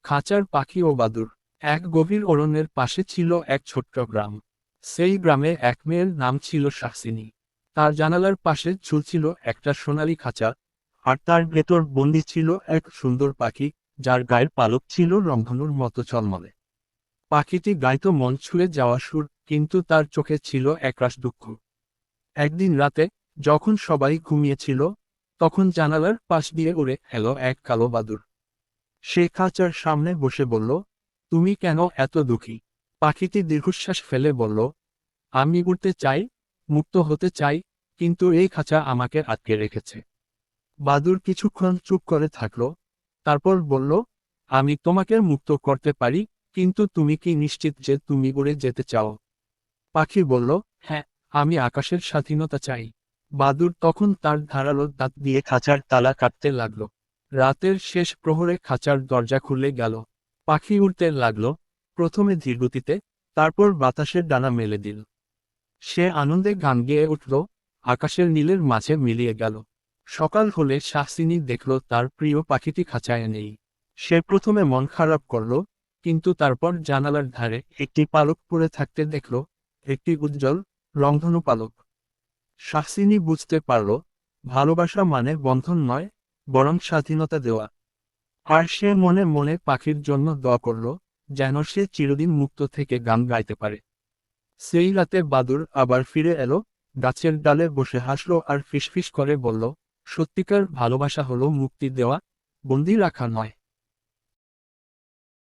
খাঁচার পাখি ও বাদুড়। এক গভীর অরণ্যের পাশে ছিল এক ছোট্ট গ্রাম। সেই গ্রামে এক মেয়ের নাম ছিল শাহসিনী। তার জানালার পাশে ঝুলছিল একটা সোনালী খাঁচা, আর তার ভেতর বন্দি ছিল এক সুন্দর পাখি, যার গায়ের পালক ছিল রংধনুর মতো ঝলমলে। পাখিটি গাইতো মন ছুঁয়ে যাওয়া সুর, কিন্তু তার চোখে ছিল একরাশ দুঃখ। একদিন রাতে, যখন সবাই ঘুমিয়েছিল, তখন জানালার পাশ দিয়ে উড়ে এলো এক কালো বাদুড়। সে খাঁচার সামনে বসে বলল, তুমি কেন এত দুঃখী? পাখিটি দীর্ঘশ্বাস ফেলে বলল, আমি উড়তে চাই, মুক্ত হতে চাই, কিন্তু এই খাঁচা আমাকে আটকে রেখেছে। বাদুড় কিছুক্ষণ চুপ করে থাকলো, তারপর বলল, আমি তোমাকে মুক্ত করতে পারি, কিন্তু তুমি কি নিশ্চিত যে তুমি উড়ে যেতে চাও? পাখি বলল, হ্যাঁ, আমি আকাশের স্বাধীনতা চাই। বাদুড় তখন তার ধারালো দাঁত দিয়ে খাঁচার তালা কাটতে লাগলো। রাতের শেষ প্রহরে খাঁচার দরজা খুলে গেল। পাখি উড়তে লাগলো, প্রথমে ধীরগতিতে, তারপর বাতাসের ডানা মেলে দিল। সে আনন্দে গান গেয়ে উঠল, আকাশের নীলের মাঝে মিলিয়ে গেল। সকাল হলে শাহসিনী দেখল তার প্রিয় পাখিটি খাঁচায় নেই। সে প্রথমে মন খারাপ করল, কিন্তু তারপর জানালার ধারে একটি পালক পড়ে থাকতে দেখল, একটি উজ্জ্বল, রংধনু পালক। শাহসিনী বুঝতে পারল, ভালোবাসা মানে বন্ধন নয়, বরং স্বাধীনতা দেওয়া। আর সে মনে মনে পাখির জন্য দোয়া করল, যেন সে চিরদিন মুক্ত থেকে গান গাইতে পারে। সেই রাতে বাদুড় আবার ফিরে এলো, গাছের ডালে বসে হাসলো আর ফিসফিস করে বলল, সত্যিকার ভালোবাসা হলো মুক্তি দেওয়া, বন্দি রাখা নয়।